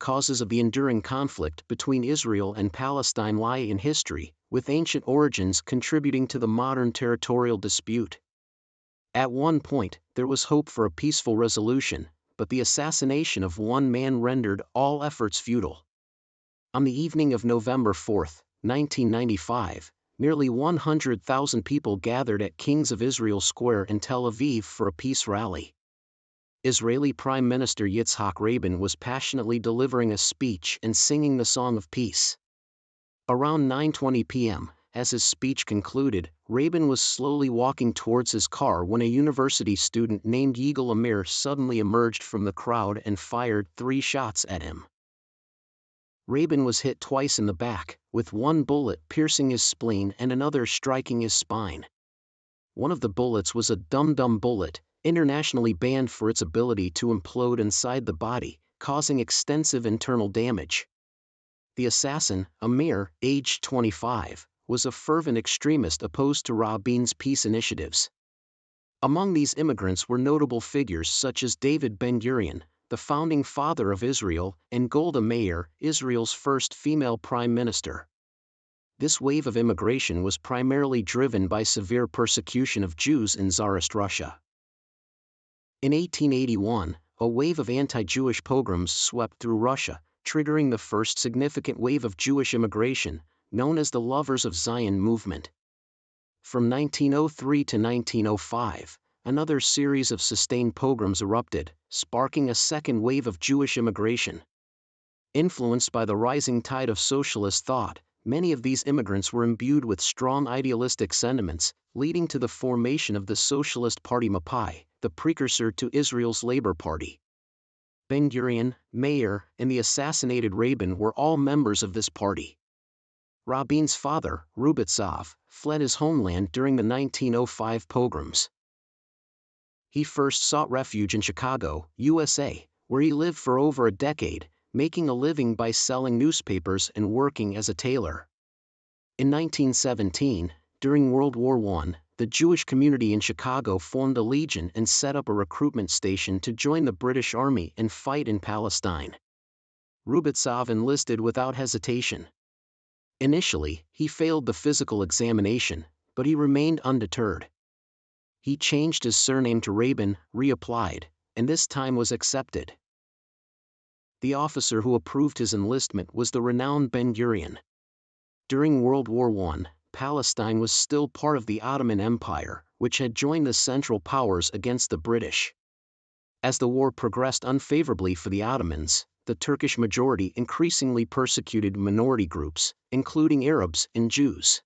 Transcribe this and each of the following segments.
causes of the enduring conflict between Israel and Palestine lie in history, with ancient origins contributing to the modern territorial dispute. At one point, there was hope for a peaceful resolution, but the assassination of one man rendered all efforts futile. On the evening of November 4, 1995, nearly 100,000 people gathered at Kings of Israel Square in Tel Aviv for a peace rally. Israeli Prime Minister Yitzhak Rabin was passionately delivering a speech and singing the Song of Peace. Around 9:20 p.m., as his speech concluded, Rabin was slowly walking towards his car when a university student named Yigal Amir suddenly emerged from the crowd and fired 3 shots at him. Rabin was hit twice in the back, with one bullet piercing his spleen and another striking his spine. One of the bullets was a dum-dum bullet, internationally banned for its ability to implode inside the body, causing extensive internal damage. The assassin, Amir, aged 25, was a fervent extremist opposed to Rabin's peace initiatives. Among these immigrants were notable figures such as David Ben-Gurion, the founding father of Israel, and Golda Meir, Israel's first female prime minister. This wave of immigration was primarily driven by severe persecution of Jews in Tsarist Russia. In 1881, a wave of anti-Jewish pogroms swept through Russia, triggering the first significant wave of Jewish immigration, known as the Lovers of Zion movement. From 1903 to 1905, another series of sustained pogroms erupted, sparking a second wave of Jewish immigration. Influenced by the rising tide of socialist thought, many of these immigrants were imbued with strong idealistic sentiments, leading to the formation of the Socialist Party Mapai, the precursor to Israel's Labor Party. Ben-Gurion, Meir, and the assassinated Rabin were all members of this party. Rabin's father, Rubitsov, fled his homeland during the 1905 pogroms. He first sought refuge in Chicago, USA, where he lived for over a decade, making a living by selling newspapers and working as a tailor. In 1917, during World War I, the Jewish community in Chicago formed a legion and set up a recruitment station to join the British Army and fight in Palestine. Rubitsov enlisted without hesitation. Initially, he failed the physical examination, but he remained undeterred. He changed his surname to Rabin, reapplied, and this time was accepted. The officer who approved his enlistment was the renowned Ben-Gurion. During World War I, Palestine was still part of the Ottoman Empire, which had joined the Central Powers against the British. As the war progressed unfavorably for the Ottomans, the Turkish majority increasingly persecuted minority groups, including Arabs and Jews.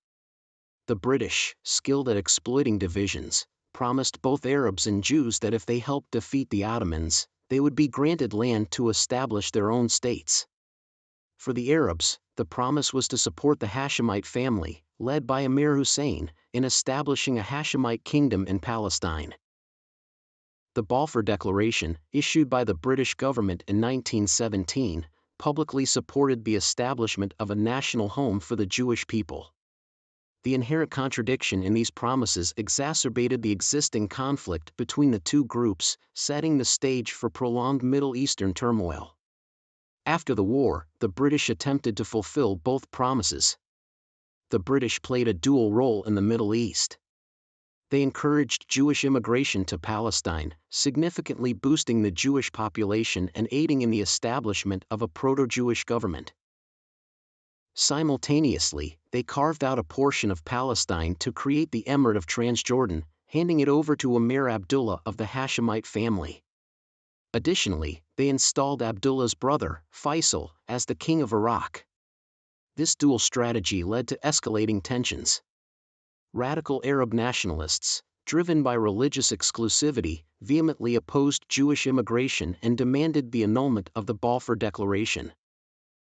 The British, skilled at exploiting divisions, promised both Arabs and Jews that if they helped defeat the Ottomans, they would be granted land to establish their own states. For the Arabs, the promise was to support the Hashemite family, led by Amir Hussein, in establishing a Hashemite kingdom in Palestine. The Balfour Declaration, issued by the British government in 1917, publicly supported the establishment of a national home for the Jewish people. The inherent contradiction in these promises exacerbated the existing conflict between the two groups, setting the stage for prolonged Middle Eastern turmoil. After the war, the British attempted to fulfill both promises. The British played a dual role in the Middle East. They encouraged Jewish immigration to Palestine, significantly boosting the Jewish population and aiding in the establishment of a proto-Jewish government. Simultaneously, they carved out a portion of Palestine to create the Emirate of Transjordan, handing it over to Emir Abdullah of the Hashemite family. Additionally, they installed Abdullah's brother, Faisal, as the king of Iraq. This dual strategy led to escalating tensions. Radical Arab nationalists, driven by religious exclusivity, vehemently opposed Jewish immigration and demanded the annulment of the Balfour Declaration.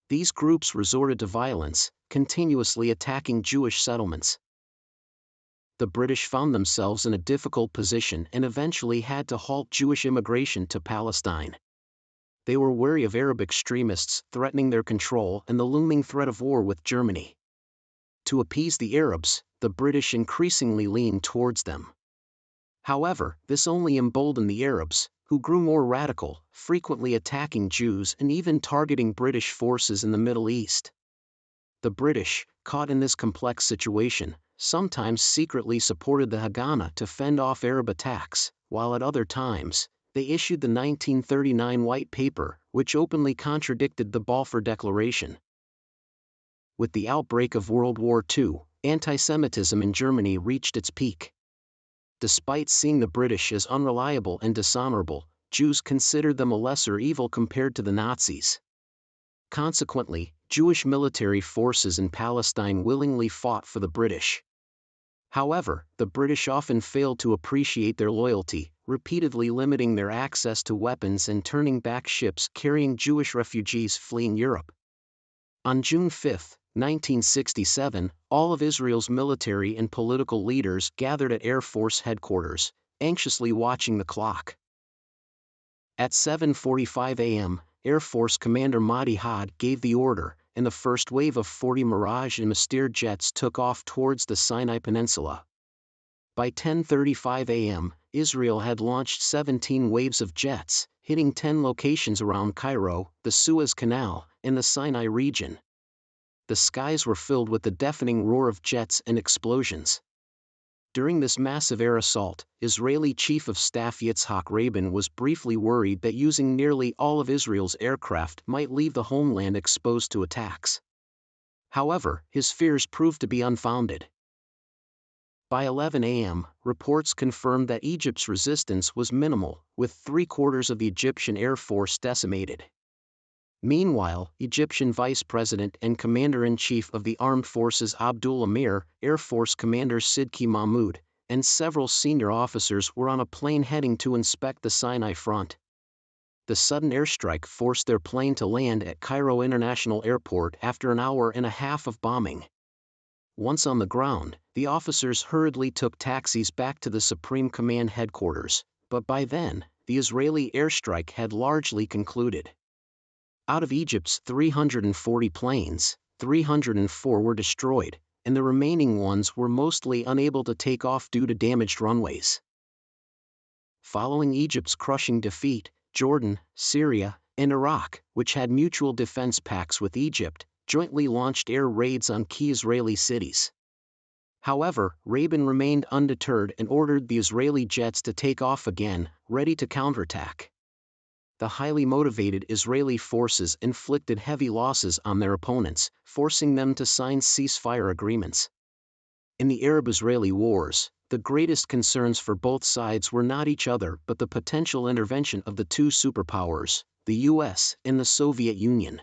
These groups resorted to violence, continuously attacking Jewish settlements. The British found themselves in a difficult position and eventually had to halt Jewish immigration to Palestine. They were wary of Arab extremists threatening their control and the looming threat of war with Germany. To appease the Arabs, the British increasingly leaned towards them. However, this only emboldened the Arabs, who grew more radical, frequently attacking Jews and even targeting British forces in the Middle East. The British, caught in this complex situation, sometimes secretly supported the Haganah to fend off Arab attacks, while at other times, they issued the 1939 White Paper, which openly contradicted the Balfour Declaration. With the outbreak of World War II, anti-Semitism in Germany reached its peak. Despite seeing the British as unreliable and dishonorable, Jews considered them a lesser evil compared to the Nazis. Consequently, Jewish military forces in Palestine willingly fought for the British. However, the British often failed to appreciate their loyalty, repeatedly limiting their access to weapons and turning back ships carrying Jewish refugees fleeing Europe. On June 5, 1967, all of Israel's military and political leaders gathered at Air Force headquarters, anxiously watching the clock. At 7:45 a.m., Air Force Commander Madi Had gave the order, and the first wave of 40 Mirage and Mystere jets took off towards the Sinai Peninsula. By 10:35 a.m., Israel had launched 17 waves of jets, hitting 10 locations around Cairo, the Suez Canal, and the Sinai region. The skies were filled with the deafening roar of jets and explosions. During this massive air assault, Israeli Chief of Staff Yitzhak Rabin was briefly worried that using nearly all of Israel's aircraft might leave the homeland exposed to attacks. However, his fears proved to be unfounded. By 11 a.m., reports confirmed that Egypt's resistance was minimal, with 3/4 of the Egyptian Air Force decimated. Meanwhile, Egyptian Vice President and Commander-in-Chief of the Armed Forces Abdul Amir, Air Force Commander Sidki Mahmoud, and several senior officers were on a plane heading to inspect the Sinai front. The sudden airstrike forced their plane to land at Cairo International Airport after an hour and a half of bombing. Once on the ground, the officers hurriedly took taxis back to the Supreme Command headquarters, but by then, the Israeli airstrike had largely concluded. Out of Egypt's 340 planes, 304 were destroyed, and the remaining ones were mostly unable to take off due to damaged runways. Following Egypt's crushing defeat, Jordan, Syria, and Iraq, which had mutual defense pacts with Egypt, jointly launched air raids on key Israeli cities. However, Rabin remained undeterred and ordered the Israeli jets to take off again, ready to counterattack. The highly motivated Israeli forces inflicted heavy losses on their opponents, forcing them to sign ceasefire agreements. In the Arab-Israeli wars, the greatest concerns for both sides were not each other but the potential intervention of the two superpowers, the US and the Soviet Union.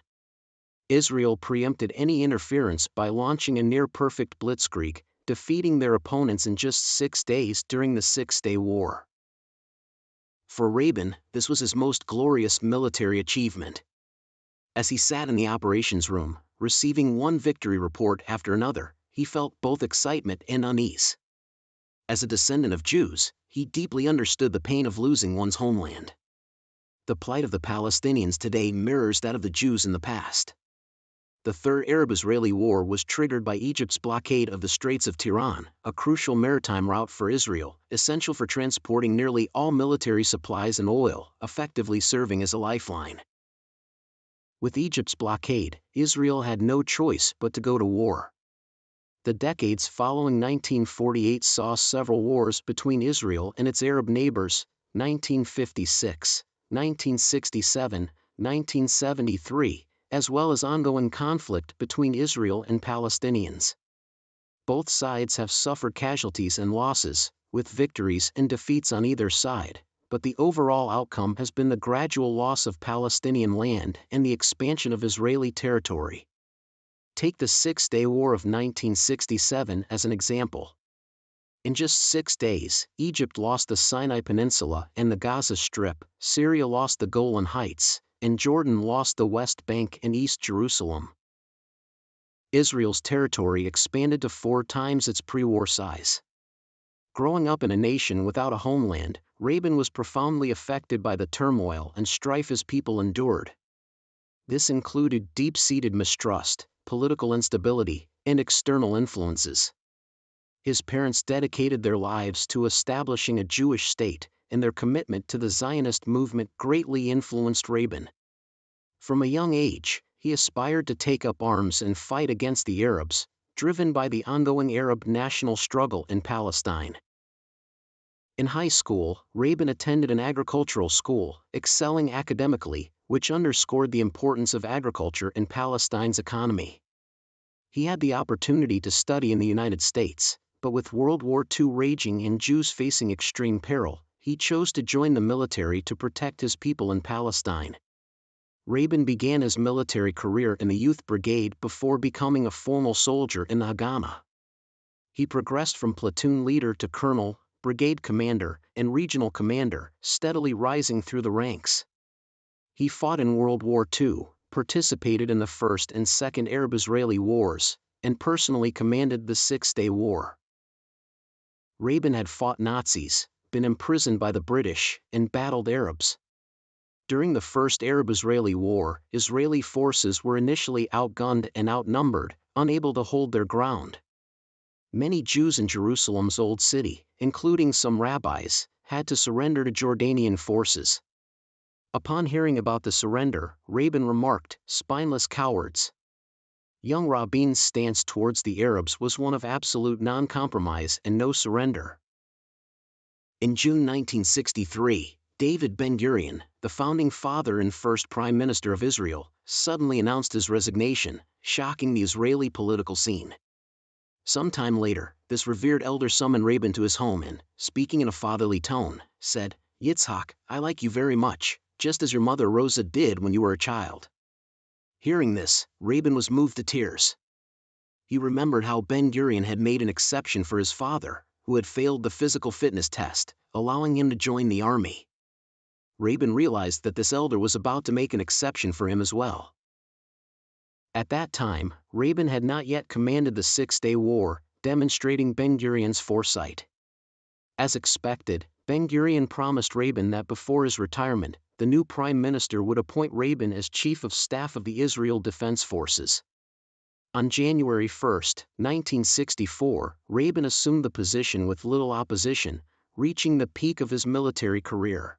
Israel preempted any interference by launching a near-perfect blitzkrieg, defeating their opponents in just 6 days during the Six-Day War. For Rabin, this was his most glorious military achievement. As he sat in the operations room, receiving one victory report after another, he felt both excitement and unease. As a descendant of Jews, he deeply understood the pain of losing one's homeland. The plight of the Palestinians today mirrors that of the Jews in the past. The Third Arab-Israeli War was triggered by Egypt's blockade of the Straits of Tiran, a crucial maritime route for Israel, essential for transporting nearly all military supplies and oil, effectively serving as a lifeline. With Egypt's blockade, Israel had no choice but to go to war. The decades following 1948 saw several wars between Israel and its Arab neighbors, 1956, 1967, 1973, as well as ongoing conflict between Israel and Palestinians. Both sides have suffered casualties and losses, with victories and defeats on either side, but the overall outcome has been the gradual loss of Palestinian land and the expansion of Israeli territory. Take the Six-Day War of 1967 as an example. In just 6 days, Egypt lost the Sinai Peninsula and the Gaza Strip, Syria lost the Golan Heights, and Jordan lost the West Bank and East Jerusalem. Israel's territory expanded to 4 times its pre-war size. Growing up in a nation without a homeland, Rabin was profoundly affected by the turmoil and strife his people endured. This included deep-seated mistrust, political instability, and external influences. His parents dedicated their lives to establishing a Jewish state, and their commitment to the Zionist movement greatly influenced Rabin. From a young age, he aspired to take up arms and fight against the Arabs, driven by the ongoing Arab national struggle in Palestine. In high school, Rabin attended an agricultural school, excelling academically, which underscored the importance of agriculture in Palestine's economy. He had the opportunity to study in the United States, but with World War II raging and Jews facing extreme peril, he chose to join the military to protect his people in Palestine. Rabin began his military career in the Youth Brigade before becoming a formal soldier in the Haganah. He progressed from platoon leader to colonel, brigade commander, and regional commander, steadily rising through the ranks. He fought in World War II, participated in the First and Second Arab-Israeli Wars, and personally commanded the Six-Day War. Rabin had fought Nazis, been imprisoned by the British, and battled Arabs. During the First Arab-Israeli War, Israeli forces were initially outgunned and outnumbered, unable to hold their ground. Many Jews in Jerusalem's Old City, including some rabbis, had to surrender to Jordanian forces. Upon hearing about the surrender, Rabin remarked, "Spineless cowards." Young Rabin's stance towards the Arabs was one of absolute non-compromise and no surrender. In June 1963, David Ben-Gurion, the founding father and first Prime Minister of Israel, suddenly announced his resignation, shocking the Israeli political scene. Sometime later, this revered elder summoned Rabin to his home and, speaking in a fatherly tone, said, "Yitzhak, I like you very much, just as your mother Rosa did when you were a child." Hearing this, Rabin was moved to tears. He remembered how Ben-Gurion had made an exception for his father, who had failed the physical fitness test, allowing him to join the army. Rabin realized that this elder was about to make an exception for him as well. At that time, Rabin had not yet commanded the Six-Day War, demonstrating Ben-Gurion's foresight. As expected, Ben-Gurion promised Rabin that before his retirement, the new prime minister would appoint Rabin as chief of staff of the Israel Defense Forces. On January 1, 1964, Rabin assumed the position with little opposition, reaching the peak of his military career.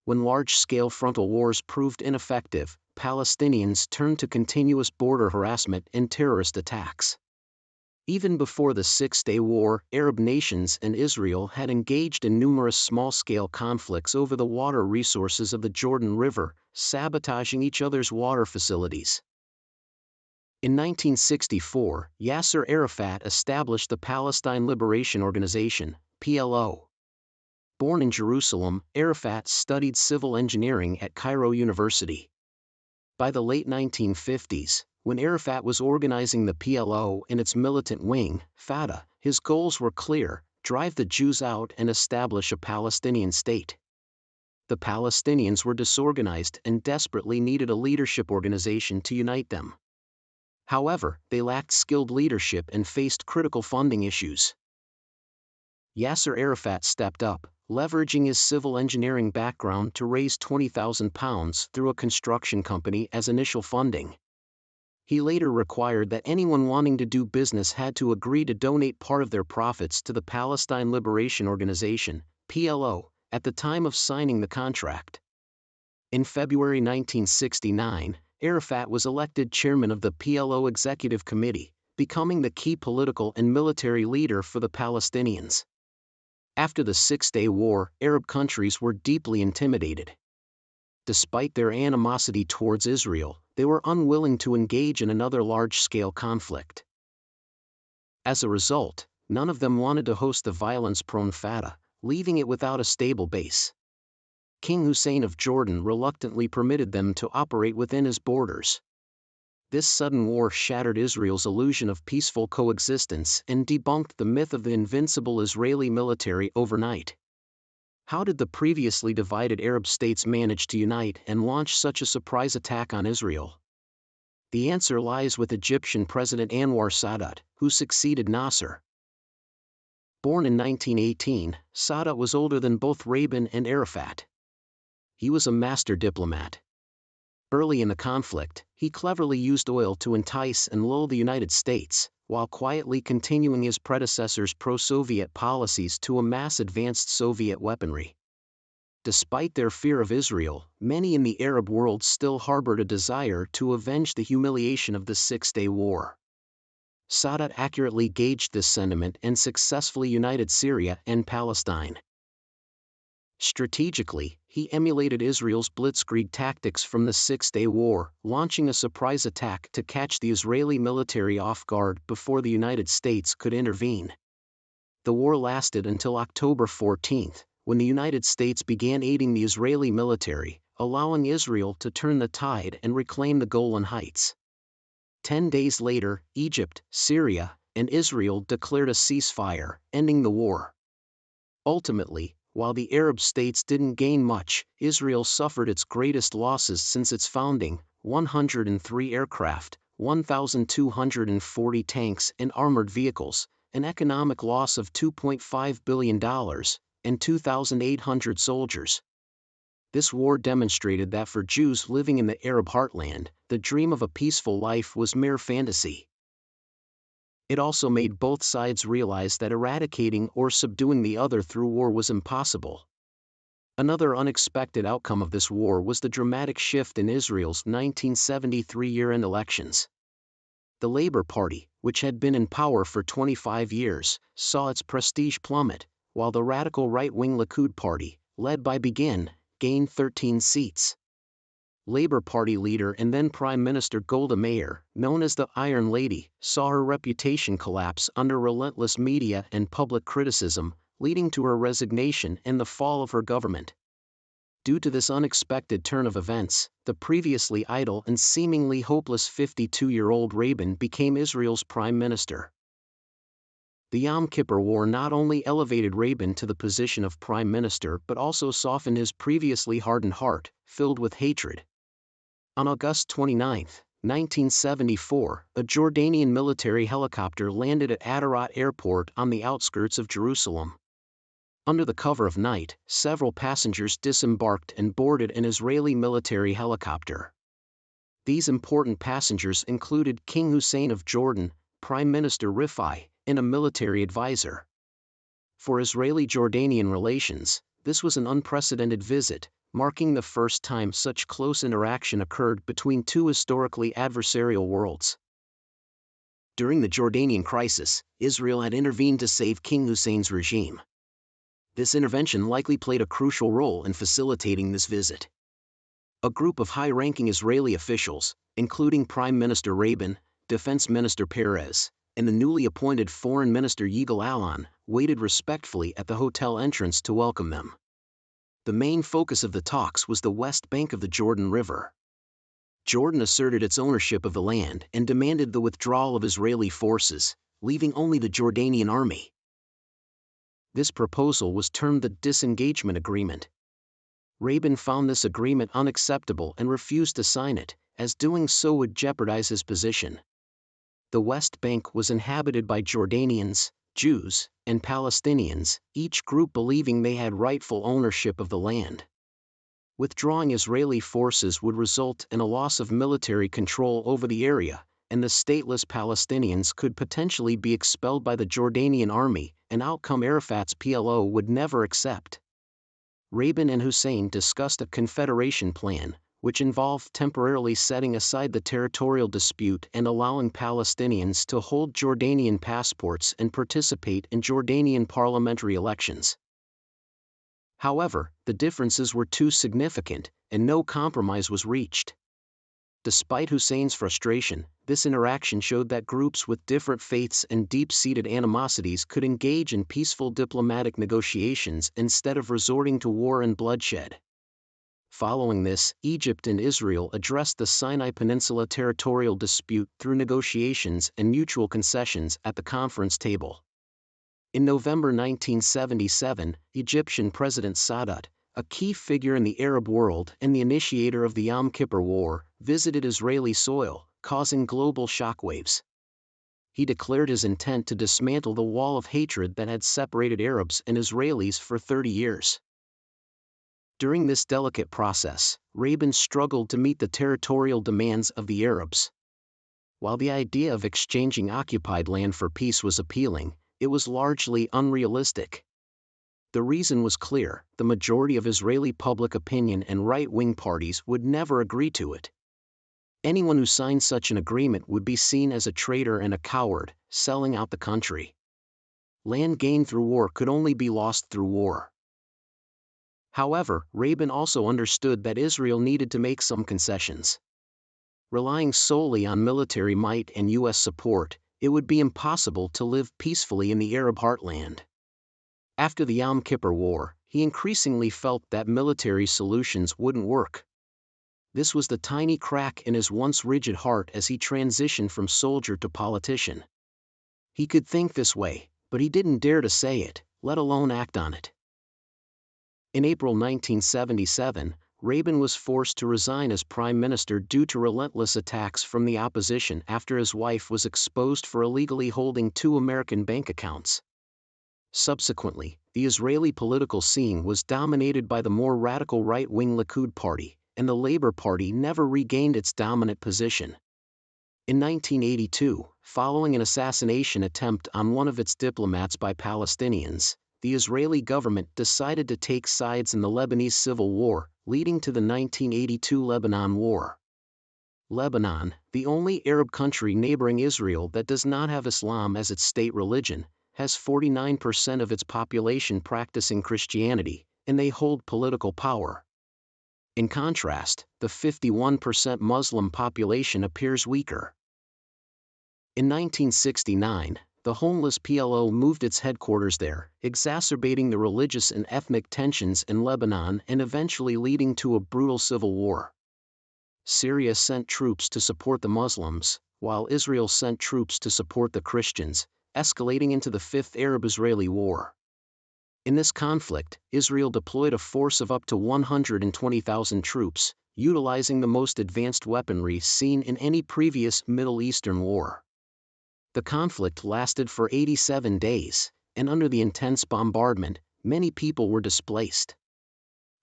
When large-scale frontal wars proved ineffective, Palestinians turned to continuous border harassment and terrorist attacks. Even before the Six-Day War, Arab nations and Israel had engaged in numerous small-scale conflicts over the water resources of the Jordan River, sabotaging each other's water facilities. In 1964, Yasser Arafat established the Palestine Liberation Organization, PLO. Born in Jerusalem, Arafat studied civil engineering at Cairo University. By the late 1950s, when Arafat was organizing the PLO and its militant wing, Fatah, his goals were clear: drive the Jews out and establish a Palestinian state. The Palestinians were disorganized and desperately needed a leadership organization to unite them. However, they lacked skilled leadership and faced critical funding issues. Yasser Arafat stepped up, leveraging his civil engineering background to raise £20,000 through a construction company as initial funding. He later required that anyone wanting to do business had to agree to donate part of their profits to the Palestine Liberation Organization, PLO, at the time of signing the contract. In February 1969, Arafat was elected chairman of the PLO Executive Committee, becoming the key political and military leader for the Palestinians. After the Six-Day War, Arab countries were deeply intimidated. Despite their animosity towards Israel, they were unwilling to engage in another large-scale conflict. As a result, none of them wanted to host the violence-prone Fatah, leaving it without a stable base. King Hussein of Jordan reluctantly permitted them to operate within his borders. This sudden war shattered Israel's illusion of peaceful coexistence and debunked the myth of the invincible Israeli military overnight. How did the previously divided Arab states manage to unite and launch such a surprise attack on Israel? The answer lies with Egyptian President Anwar Sadat, who succeeded Nasser. Born in 1918, Sadat was older than both Rabin and Arafat. He was a master diplomat. Early in the conflict, he cleverly used oil to entice and lull the United States, while quietly continuing his predecessor's pro-Soviet policies to amass advanced Soviet weaponry. Despite their fear of Israel, many in the Arab world still harbored a desire to avenge the humiliation of the Six-Day War. Sadat accurately gauged this sentiment and successfully united Syria and Palestine. Strategically, he emulated Israel's blitzkrieg tactics from the Six-Day War, launching a surprise attack to catch the Israeli military off guard before the United States could intervene. The war lasted until October 14, when the United States began aiding the Israeli military, allowing Israel to turn the tide and reclaim the Golan Heights. 10 days later, Egypt, Syria, and Israel declared a ceasefire, ending the war. Ultimately, while the Arab states didn't gain much, Israel suffered its greatest losses since its founding: 103 aircraft, 1,240 tanks and armored vehicles, an economic loss of $2.5 billion, and 2,800 soldiers. This war demonstrated that for Jews living in the Arab heartland, the dream of a peaceful life was mere fantasy. It also made both sides realize that eradicating or subduing the other through war was impossible. Another unexpected outcome of this war was the dramatic shift in Israel's 1973 year-end elections. The Labour Party, which had been in power for 25 years, saw its prestige plummet, while the radical right-wing Likud Party, led by Begin, gained 13 seats. Labour Party leader and then Prime Minister Golda Meir, known as the Iron Lady, saw her reputation collapse under relentless media and public criticism, leading to her resignation and the fall of her government. Due to this unexpected turn of events, the previously idle and seemingly hopeless 52-year-old Rabin became Israel's prime minister. The Yom Kippur War not only elevated Rabin to the position of prime minister but also softened his previously hardened heart, filled with hatred. On August 29, 1974, a Jordanian military helicopter landed at Atarat Airport on the outskirts of Jerusalem. Under the cover of night, several passengers disembarked and boarded an Israeli military helicopter. These important passengers included King Hussein of Jordan, Prime Minister Rifai, and a military advisor. For Israeli-Jordanian relations, this was an unprecedented visit, marking the first time such close interaction occurred between two historically adversarial worlds. During the Jordanian crisis, Israel had intervened to save King Hussein's regime. This intervention likely played a crucial role in facilitating this visit. A group of high-ranking Israeli officials, including Prime Minister Rabin, Defense Minister Perez, and the newly appointed Foreign Minister Yigal Allon, waited respectfully at the hotel entrance to welcome them. The main focus of the talks was the west bank of the Jordan River. Jordan asserted its ownership of the land and demanded the withdrawal of Israeli forces, leaving only the Jordanian army. This proposal was termed the Disengagement Agreement. Rabin found this agreement unacceptable and refused to sign it, as doing so would jeopardize his position. The West Bank was inhabited by Jordanians, Jews, and Palestinians, each group believing they had rightful ownership of the land. Withdrawing Israeli forces would result in a loss of military control over the area, and the stateless Palestinians could potentially be expelled by the Jordanian army, an outcome Arafat's PLO would never accept. Rabin and Hussein discussed a confederation plan, which involved temporarily setting aside the territorial dispute and allowing Palestinians to hold Jordanian passports and participate in Jordanian parliamentary elections. However, the differences were too significant, and no compromise was reached. Despite Hussein's frustration, this interaction showed that groups with different faiths and deep-seated animosities could engage in peaceful diplomatic negotiations instead of resorting to war and bloodshed. Following this, Egypt and Israel addressed the Sinai Peninsula territorial dispute through negotiations and mutual concessions at the conference table. In November 1977, Egyptian President Sadat, a key figure in the Arab world and the initiator of the Yom Kippur War, visited Israeli soil, causing global shockwaves. He declared his intent to dismantle the wall of hatred that had separated Arabs and Israelis for 30 years. During this delicate process, Rabin struggled to meet the territorial demands of the Arabs. While the idea of exchanging occupied land for peace was appealing, it was largely unrealistic. The reason was clear: the majority of Israeli public opinion and right-wing parties would never agree to it. Anyone who signed such an agreement would be seen as a traitor and a coward, selling out the country. Land gained through war could only be lost through war. However, Rabin also understood that Israel needed to make some concessions. Relying solely on military might and U.S. support, it would be impossible to live peacefully in the Arab heartland. After the Yom Kippur War, he increasingly felt that military solutions wouldn't work. This was the tiny crack in his once rigid heart as he transitioned from soldier to politician. He could think this way, but he didn't dare to say it, let alone act on it. In April 1977, Rabin was forced to resign as prime minister due to relentless attacks from the opposition after his wife was exposed for illegally holding 2 American bank accounts. Subsequently, the Israeli political scene was dominated by the more radical right-wing Likud party, and the Labour Party never regained its dominant position. In 1982, following an assassination attempt on one of its diplomats by Palestinians, the Israeli government decided to take sides in the Lebanese civil war, leading to the 1982 Lebanon War. Lebanon, the only Arab country neighboring Israel that does not have Islam as its state religion, has 49% of its population practicing Christianity, and they hold political power. In contrast, the 51% Muslim population appears weaker. In 1969, the homeless PLO moved its headquarters there, exacerbating the religious and ethnic tensions in Lebanon and eventually leading to a brutal civil war. Syria sent troops to support the Muslims, while Israel sent troops to support the Christians, escalating into the Fifth Arab-Israeli War. In this conflict, Israel deployed a force of up to 120,000 troops, utilizing the most advanced weaponry seen in any previous Middle Eastern war. The conflict lasted for 87 days, and under the intense bombardment, many people were displaced.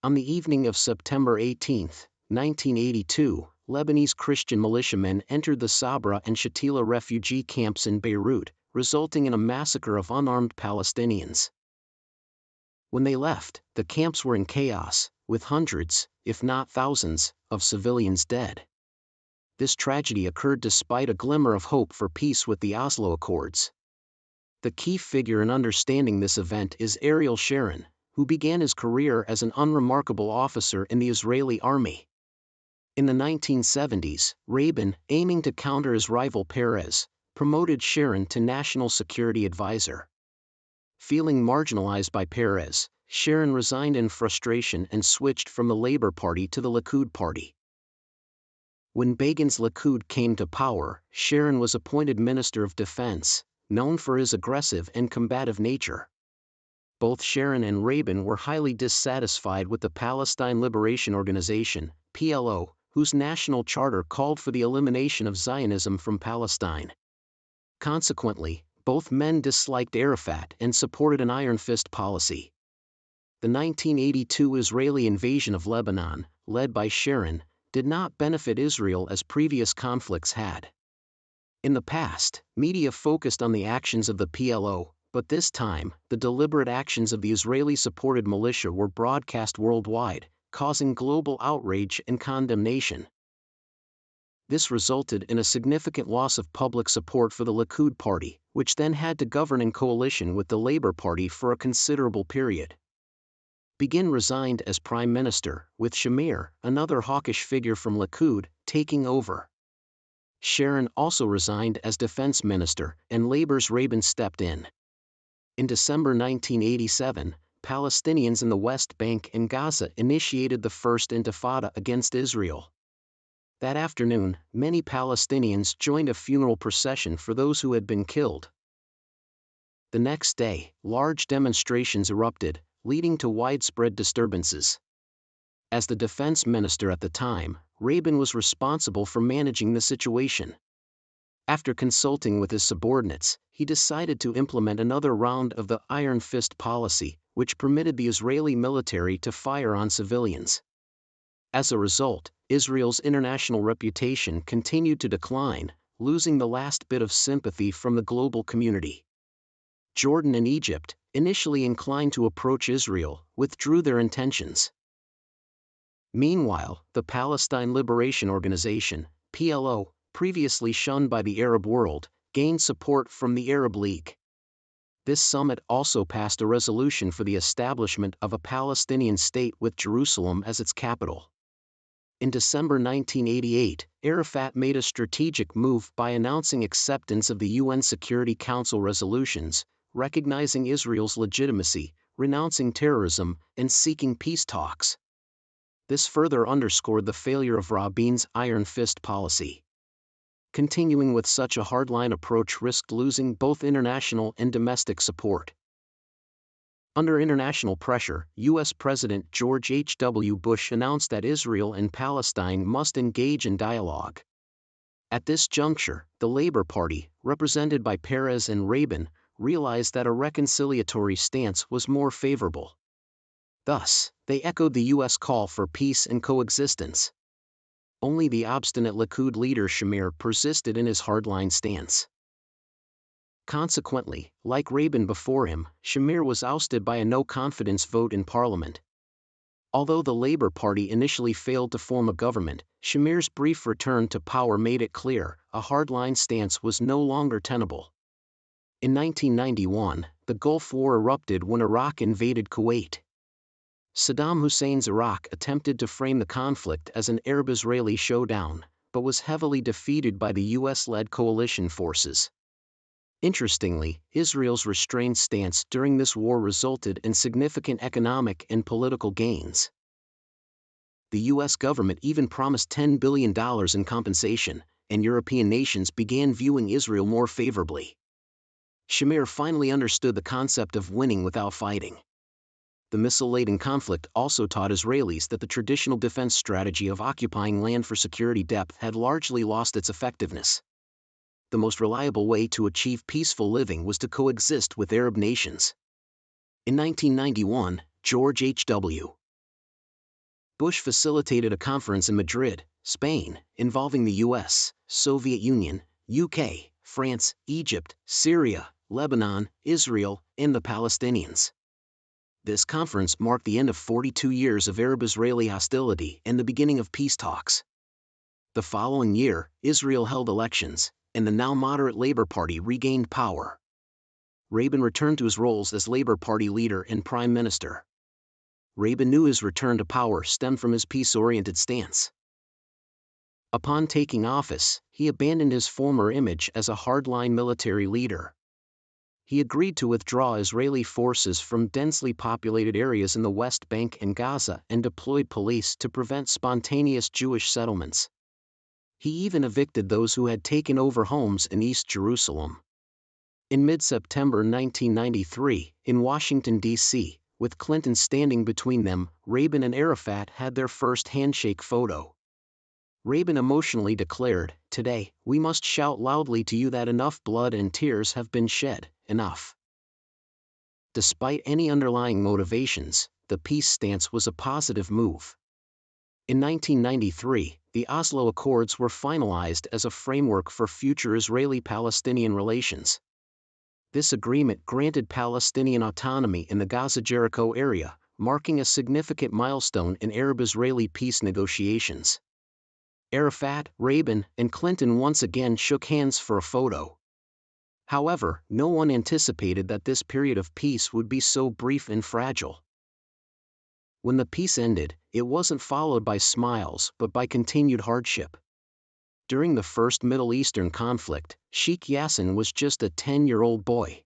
On the evening of September 18, 1982, Lebanese Christian militiamen entered the Sabra and Shatila refugee camps in Beirut, resulting in a massacre of unarmed Palestinians. When they left, the camps were in chaos, with hundreds, if not thousands, of civilians dead. This tragedy occurred despite a glimmer of hope for peace with the Oslo Accords. The key figure in understanding this event is Ariel Sharon, who began his career as an unremarkable officer in the Israeli army. In the 1970s, Rabin, aiming to counter his rival Peres, promoted Sharon to National Security Advisor. Feeling marginalized by Peres, Sharon resigned in frustration and switched from the Labour Party to the Likud party. When Begin's Likud came to power, Sharon was appointed Minister of Defense, known for his aggressive and combative nature. Both Sharon and Rabin were highly dissatisfied with the Palestine Liberation Organization, PLO, whose national charter called for the elimination of Zionism from Palestine. Consequently, both men disliked Arafat and supported an iron fist policy. The 1982 Israeli invasion of Lebanon, led by Sharon, did not benefit Israel as previous conflicts had. In the past, media focused on the actions of the PLO, but this time, the deliberate actions of the Israeli-supported militia were broadcast worldwide, causing global outrage and condemnation. This resulted in a significant loss of public support for the Likud party, which then had to govern in coalition with the Labour Party for a considerable period. Begin resigned as prime minister, with Shamir, another hawkish figure from Likud, taking over. Sharon also resigned as defense minister, and Labour's Rabin stepped in. In December 1987, Palestinians in the West Bank and Gaza initiated the First Intifada against Israel. That afternoon, many Palestinians joined a funeral procession for those who had been killed. The next day, large demonstrations erupted, leading to widespread disturbances. As the defense minister at the time, Rabin was responsible for managing the situation. After consulting with his subordinates, he decided to implement another round of the Iron Fist policy, which permitted the Israeli military to fire on civilians. As a result, Israel's international reputation continued to decline, losing the last bit of sympathy from the global community. Jordan and Egypt, initially inclined to approach Israel, withdrew their intentions. Meanwhile, the Palestine Liberation Organization, PLO, previously shunned by the Arab world, gained support from the Arab League. This summit also passed a resolution for the establishment of a Palestinian state with Jerusalem as its capital. In December 1988, Arafat made a strategic move by announcing acceptance of the UN Security Council resolutions, recognizing Israel's legitimacy, renouncing terrorism, and seeking peace talks. This further underscored the failure of Rabin's Iron Fist policy. Continuing with such a hardline approach risked losing both international and domestic support. Under international pressure, U.S. President George H.W. Bush announced that Israel and Palestine must engage in dialogue. At this juncture, the Labour Party, represented by Peres and Rabin, realized that a reconciliatory stance was more favorable. Thus, they echoed the U.S. call for peace and coexistence. Only the obstinate Likud leader Shamir persisted in his hardline stance. Consequently, like Rabin before him, Shamir was ousted by a no-confidence vote in parliament. Although the Labour Party initially failed to form a government, Shamir's brief return to power made it clear a hardline stance was no longer tenable. In 1991, the Gulf War erupted when Iraq invaded Kuwait. Saddam Hussein's Iraq attempted to frame the conflict as an Arab-Israeli showdown, but was heavily defeated by the US-led coalition forces. Interestingly, Israel's restrained stance during this war resulted in significant economic and political gains. The US government even promised $10 billion in compensation, and European nations began viewing Israel more favorably. Shamir finally understood the concept of winning without fighting. The missile-laden conflict also taught Israelis that the traditional defense strategy of occupying land for security depth had largely lost its effectiveness. The most reliable way to achieve peaceful living was to coexist with Arab nations. In 1991, George H.W. Bush facilitated a conference in Madrid, Spain, involving the US, Soviet Union, UK, France, Egypt, Syria, Lebanon, Israel, and the Palestinians. This conference marked the end of 42 years of Arab-Israeli hostility and the beginning of peace talks. The following year, Israel held elections, and the now moderate Labour Party regained power. Rabin returned to his roles as Labour Party leader and Prime Minister. Rabin knew his return to power stemmed from his peace-oriented stance. Upon taking office, he abandoned his former image as a hardline military leader. He agreed to withdraw Israeli forces from densely populated areas in the West Bank and Gaza and deployed police to prevent spontaneous Jewish settlements. He even evicted those who had taken over homes in East Jerusalem. In mid-September 1993, in Washington, D.C., with Clinton standing between them, Rabin and Arafat had their first handshake photo. Rabin emotionally declared, "Today, we must shout loudly to you that enough blood and tears have been shed, enough." Despite any underlying motivations, the peace stance was a positive move. In 1993, the Oslo Accords were finalized as a framework for future Israeli-Palestinian relations. This agreement granted Palestinian autonomy in the Gaza-Jericho area, marking a significant milestone in Arab-Israeli peace negotiations. Arafat, Rabin, and Clinton once again shook hands for a photo. However, no one anticipated that this period of peace would be so brief and fragile. When the peace ended, it wasn't followed by smiles but by continued hardship. During the first Middle Eastern conflict, Sheikh Yassin was just a 10-year-old boy.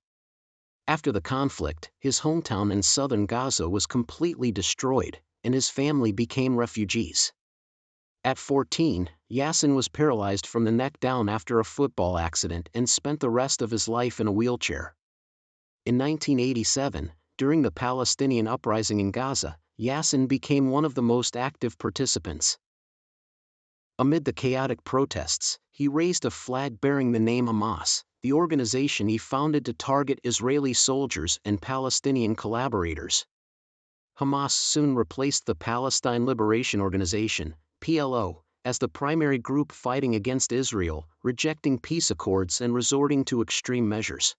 After the conflict, his hometown in southern Gaza was completely destroyed, and his family became refugees. At 14, Yassin was paralyzed from the neck down after a football accident and spent the rest of his life in a wheelchair. In 1987, during the Palestinian uprising in Gaza, Yassin became one of the most active participants. Amid the chaotic protests, he raised a flag bearing the name Hamas, the organization he founded to target Israeli soldiers and Palestinian collaborators. Hamas soon replaced the Palestine Liberation Organization, PLO, as the primary group fighting against Israel, rejecting peace accords and resorting to extreme measures.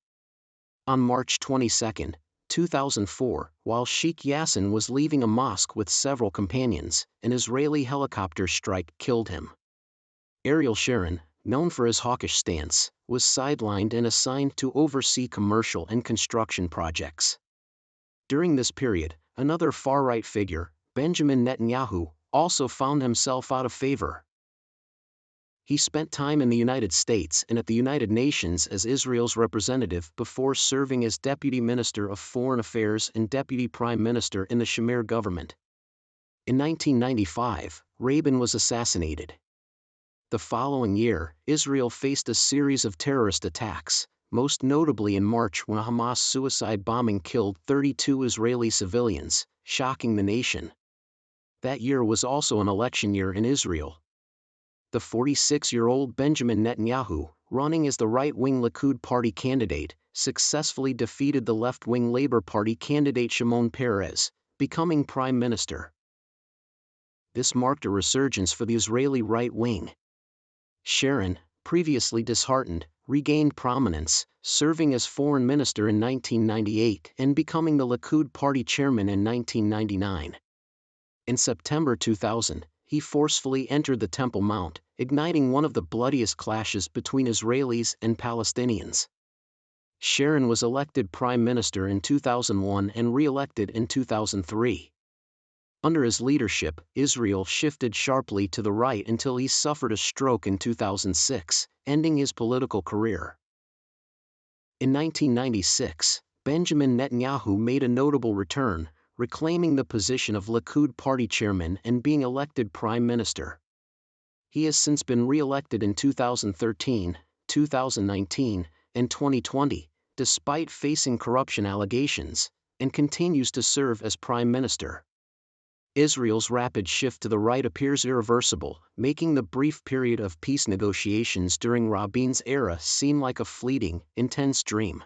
On March 22, 2004, while Sheikh Yassin was leaving a mosque with several companions, an Israeli helicopter strike killed him. Ariel Sharon, known for his hawkish stance, was sidelined and assigned to oversee commercial and construction projects. During this period, another far-right figure, Benjamin Netanyahu, also found himself out of favor. He spent time in the United States and at the United Nations as Israel's representative before serving as Deputy Minister of Foreign Affairs and Deputy Prime Minister in the Shamir government. In 1995, Rabin was assassinated. The following year, Israel faced a series of terrorist attacks, most notably in March when a Hamas suicide bombing killed 32 Israeli civilians, shocking the nation. That year was also an election year in Israel. The 46-year-old Benjamin Netanyahu, running as the right-wing Likud party candidate, successfully defeated the left-wing Labour Party candidate Shimon Peres, becoming prime minister. This marked a resurgence for the Israeli right wing. Sharon, previously disheartened, regained prominence, serving as foreign minister in 1998 and becoming the Likud party chairman in 1999. In September 2000, he forcefully entered the Temple Mount, igniting one of the bloodiest clashes between Israelis and Palestinians. Sharon was elected prime minister in 2001 and re-elected in 2003. Under his leadership, Israel shifted sharply to the right until he suffered a stroke in 2006, ending his political career. In 1996, Benjamin Netanyahu made a notable return, reclaiming the position of Likud party chairman and being elected prime minister. He has since been re-elected in 2013, 2019, and 2020, despite facing corruption allegations, and continues to serve as prime minister. Israel's rapid shift to the right appears irreversible, making the brief period of peace negotiations during Rabin's era seem like a fleeting, intense dream.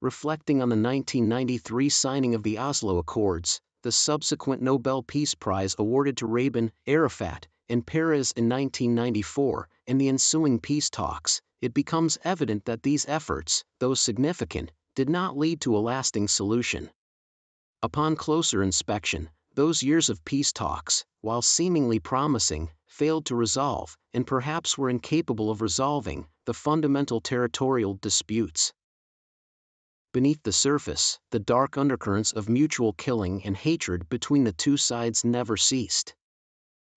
Reflecting on the 1993 signing of the Oslo Accords, the subsequent Nobel Peace Prize awarded to Rabin, Arafat, and Peres in 1994, and the ensuing peace talks, it becomes evident that these efforts, though significant, did not lead to a lasting solution. Upon closer inspection, those years of peace talks, while seemingly promising, failed to resolve, and perhaps were incapable of resolving, the fundamental territorial disputes. Beneath the surface, the dark undercurrents of mutual killing and hatred between the two sides never ceased.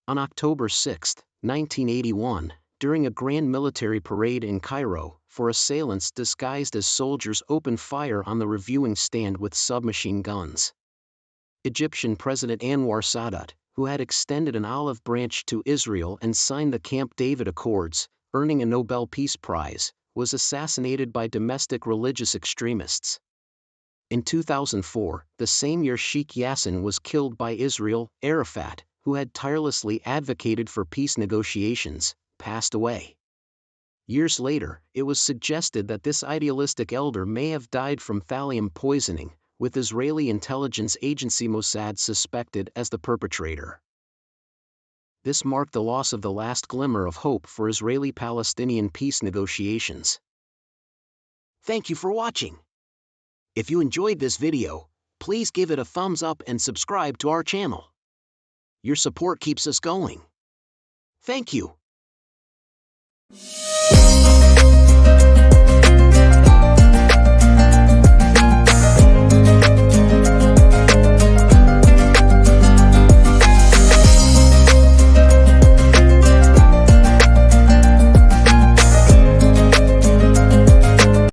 On October 6, 1981, during a grand military parade in Cairo, four assailants disguised as soldiers opened fire on the reviewing stand with submachine guns. Egyptian President Anwar Sadat, who had extended an olive branch to Israel and signed the Camp David Accords, earning a Nobel Peace Prize, was assassinated by domestic religious extremists. In 2004, the same year Sheikh Yassin was killed by Israel. Arafat, who had tirelessly advocated for peace negotiations, passed away. Years later, it was suggested that this idealistic elder may have died from thallium poisoning, with Israeli intelligence agency Mossad suspected as the perpetrator. This marked the loss of the last glimmer of hope for Israeli-Palestinian peace negotiations. Thank you for watching. If you enjoyed this video, please give it a thumbs up and subscribe to our channel. Your support keeps us going. Thank you.